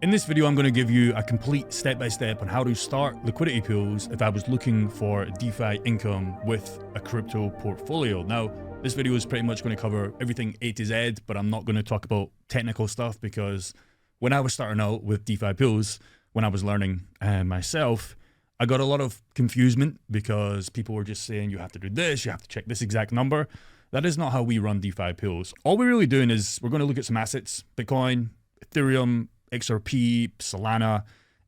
In this video, I'm going to give you a complete step-by-step on how to start liquidity pools if I was looking for DeFi income with a crypto portfolio. Now, this video is pretty much going to cover everything A to Z, but I'm not going to talk about technical stuff because when I was starting out with DeFi pools, when I was learning myself, I got a lot of confusement because people were just saying you have to do this, you have to check this exact number. That is not how we run DeFi pools. All we're really doing is we're going to look at some assets, Bitcoin, Ethereum, XRP, Solana,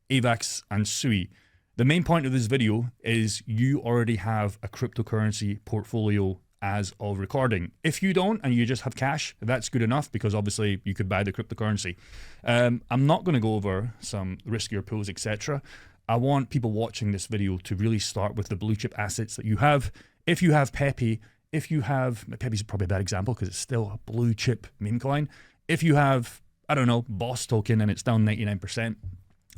AVAX, and SUI. The main point of this video is you already have a cryptocurrency portfolio as of recording. If you don't and you just have cash, that's good enough because obviously you could buy the cryptocurrency. I'm not going to go over some riskier pools, etc. I want people watching this video to really start with the blue chip assets that you have. If you have Pepe, Pepe's probably a bad example because it's still a blue chip meme coin. If you have, I don't know, Boss token and it's down 99%,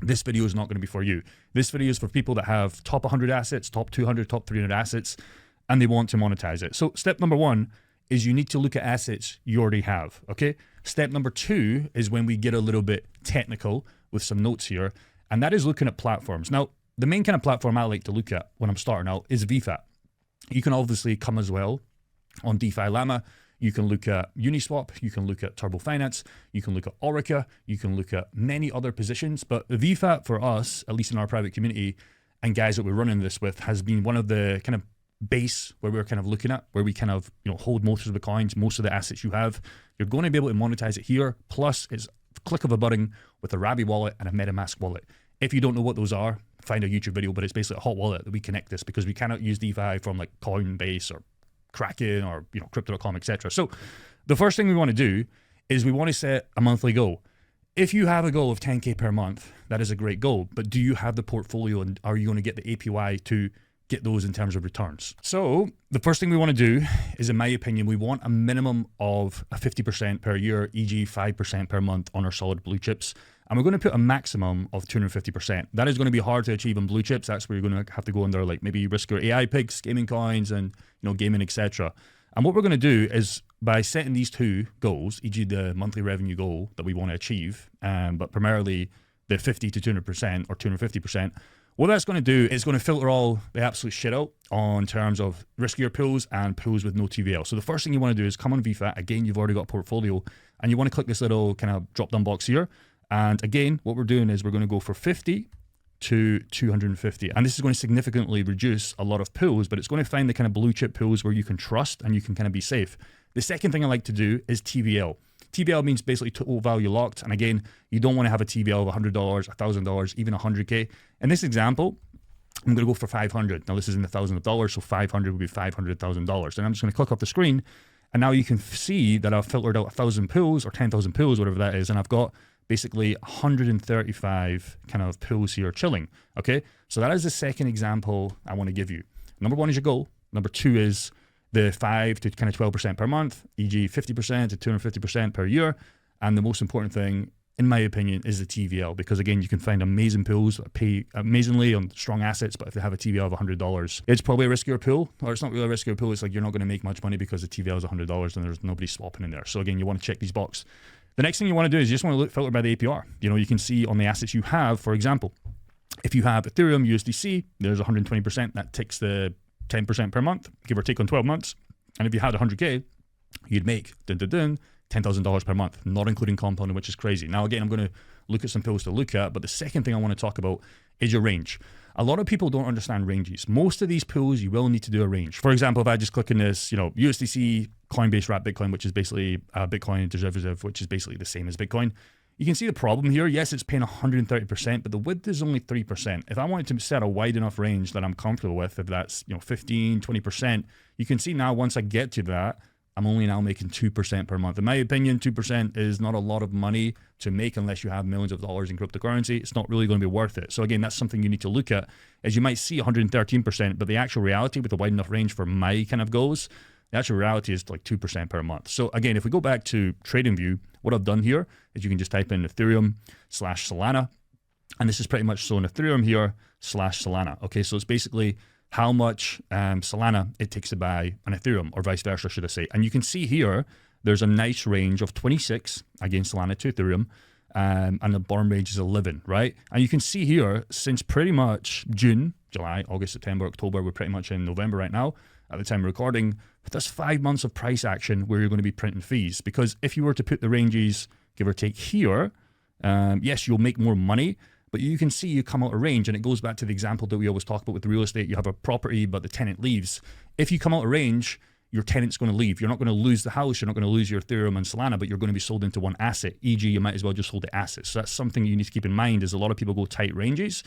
this video is not going to be for you. This video is for people that have top 100 assets, top 200, top 300 assets, and they want to monetize it. So step number one is you need to look at assets you already have, okay? Step number two is when we get a little bit technical with some notes here, and that is looking at platforms. Now, the main kind of platform I like to look at when I'm starting out is VFAT. You can obviously come as well on DeFi Llama. You can look at Uniswap, you can look at Turbo Finance, you can look at Orica, you can look at many other positions. But VFAT for us, at least in our private community and guys that we're running this with, has been one of the kind of base where we're kind of looking at, where we kind of, hold most of the coins, most of the assets you have. You're going to be able to monetize it here. Plus, it's a click of a button with a Rabi wallet and a MetaMask wallet. If you don't know what those are, find a YouTube video, but it's basically a hot wallet that we connect this because we cannot use DeFi from like Coinbase or Kraken or crypto.com, etc. So the first thing we want to do is we want to set a monthly goal. If you have a goal of 10K per month, that is a great goal, but do you have the portfolio and are you going to get the APY to get those in terms of returns? So the first thing we want to do is, in my opinion, we want a minimum of a 50% per year, e.g. 5% per month on our solid blue chips. And we're going to put a maximum of 250%. That is going to be hard to achieve on blue chips. That's where you're going to have to go under like maybe riskier AI picks, gaming coins, and gaming, etc. And what we're going to do is by setting these two goals, e.g. the monthly revenue goal that we want to achieve, but primarily the 50 to 200% or 250%, what that's going to do is going to filter all the absolute shit out on terms of riskier pools and pools with no TVL. So the first thing you want to do is come on VFAT. Again, you've already got a portfolio and you want to click this little kind of drop down box here. And again, what we're doing is we're going to go for 50 to 250. And this is going to significantly reduce a lot of pools, but it's going to find the kind of blue chip pools where you can trust and you can kind of be safe. The second thing I like to do is TVL. TVL means basically total value locked. And again, you don't want to have a TVL of $100, $1,000, even 100K. In this example, I'm going to go for 500. Now this is in the thousands of dollars, so 500 would be $500,000. And I'm just going to click off the screen. And now you can see that I've filtered out 1,000 pools or 10,000 pools, whatever that is. And I've got basically 135 kind of pools here chilling. Okay, so that is the second example I want to give you. Number one is your goal. Number two is the 5 to kind of 12% per month, e.g. 50% to 250% per year. And the most important thing, in my opinion, is the TVL, because again, you can find amazing pools that pay amazingly on strong assets, but if they have a TVL of $100, it's probably a riskier pool, or it's not really a riskier pool. It's like you're not going to make much money because the TVL is $100 and there's nobody swapping in there. So again, you want to check these boxes. The next thing you want to do is you just want to filter by the APR. You can see on the assets you have, for example, if you have Ethereum USDC, there's 120%. That takes the 10% per month, give or take on 12 months. And if you had 100K, you'd make $10,000 per month, not including compounding, which is crazy. Now, again, I'm going to look at some pools to look at, but the second thing I want to talk about is your range. A lot of people don't understand ranges. Most of these pools, you will need to do a range. For example, if I just click on this, USDC, Coinbase wrap Bitcoin, which is basically a Bitcoin derivative, which is basically the same as Bitcoin. You can see the problem here. Yes, it's paying 130%, but the width is only 3%. If I wanted to set a wide enough range that I'm comfortable with, if that's 15, 20%, you can see now once I get to that, I'm only now making 2% per month. In my opinion, 2% is not a lot of money to make unless you have millions of dollars in cryptocurrency. It's not really going to be worth it. So again, that's something you need to look at. As you might see 113%, but the actual reality with a wide enough range for my kind of goals, the actual reality is like 2% per month. So again, if we go back to TradingView, what I've done here is you can just type in Ethereum/Solana. And this is pretty much so in Ethereum here /Solana. Okay, so it's basically how much Solana it takes to buy an Ethereum, or vice versa, should I say. And you can see here, there's a nice range of 26 against Solana to Ethereum, and the burn range is 11, right? And you can see here, since pretty much June, July, August, September, October, we're pretty much in November right now, at the time of recording, that's 5 months of price action where you're going to be printing fees. Because if you were to put the ranges, give or take here, yes, you'll make more money, but you can see you come out of range, and it goes back to the example that we always talk about with real estate. You have a property, but the tenant leaves. If you come out of range, your tenant's going to leave. You're not going to lose the house. You're not going to lose your Ethereum and Solana, but you're going to be sold into one asset. E.g., you might as well just hold the assets. So that's something you need to keep in mind. Is a lot of people go tight ranges,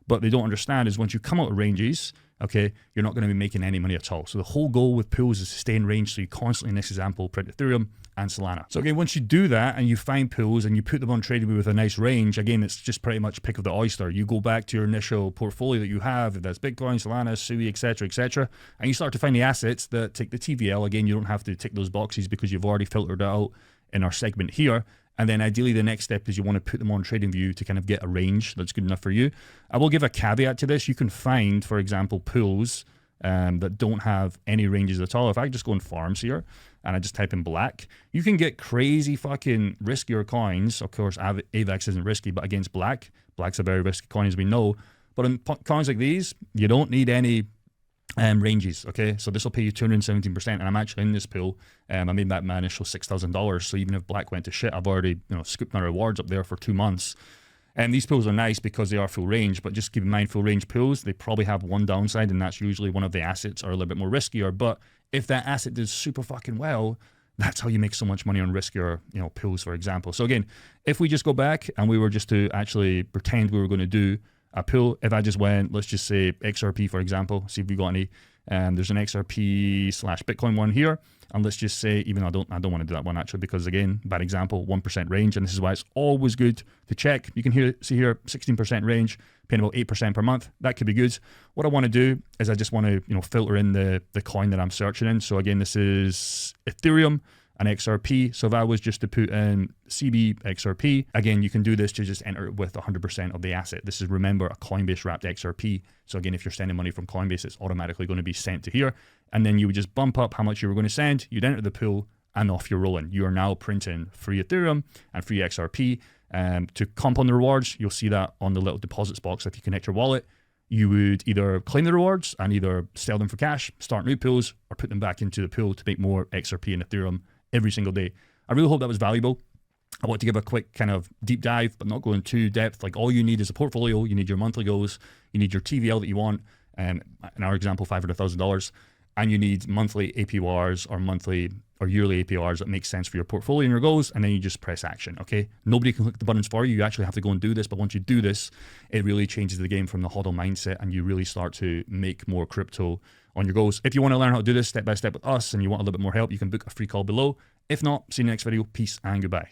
but they don't understand is once you come out of ranges, okay, you're not going to be making any money at all. So the whole goal with pools is to stay in range. So you constantly, in this example, print Ethereum and Solana. So again, once you do that and you find pools and you put them on TradingView with a nice range, again, it's just pretty much pick of the oyster. You go back to your initial portfolio that you have, if that's Bitcoin, Solana, Sui, etc., and you start to find the assets that take the TVL. Again, you don't have to tick those boxes because you've already filtered it out in our segment here. And then ideally the next step is you want to put them on TradingView to kind of get a range that's good enough for you. I will give a caveat to this. You can find, for example, pools that don't have any ranges at all. If I just go in farms here and I just type in black, you can get crazy fucking riskier coins. Of course, AVAX isn't risky, but against black, black's a very risky coin as we know. But in coins like these, you don't need any ranges, okay? So this will pay you 217%, and I'm actually in this pool. I made back my initial $6,000. So even if black went to shit, I've already scooped my rewards up there for 2 months. And these pools are nice because they are full range, but just keep in mind, full range pools, they probably have one downside, and that's usually one of the assets are a little bit more riskier. But if that asset does super fucking well, that's how you make so much money on riskier, pools, for example. So again, if we just go back and we were just to actually pretend we were going to do a pool, if I just went, let's just say XRP, for example, see if we got any. There's an XRP / Bitcoin one here. And let's just say, even though I don't want to do that one actually, because again, bad example, 1% range. And this is why it's always good to check. You can see here, 16% range, paying about 8% per month. That could be good. What I want to do is I just want to, filter in the coin that I'm searching in. So again, this is Ethereum and XRP. So if I was just to put in CB XRP, again, you can do this to just enter it with 100% of the asset. This is, remember, a Coinbase wrapped XRP. So again, if you're sending money from Coinbase, it's automatically going to be sent to here. And then you would just bump up how much you were going to send. You'd enter the pool and off you're rolling. You are now printing free Ethereum and free XRP. To compound the rewards, you'll see that on the little deposits box. If you connect your wallet, you would either claim the rewards and either sell them for cash, start new pools, or put them back into the pool to make more XRP and Ethereum every single day. I really hope that was valuable. I want to give a quick kind of deep dive, but not go into depth. Like, all you need is a portfolio. You need your monthly goals. You need your TVL that you want. In our example, $500,000. And you need monthly APRs or monthly or yearly APRs that make sense for your portfolio and your goals. And then you just press action, okay? Nobody can click the buttons for you. You actually have to go and do this. But once you do this, it really changes the game from the hodl mindset, and you really start to make more crypto on your goals. If you want to learn how to do this step by step with us and you want a little bit more help, you can book a free call below. If not, see you in the next video. Peace and goodbye.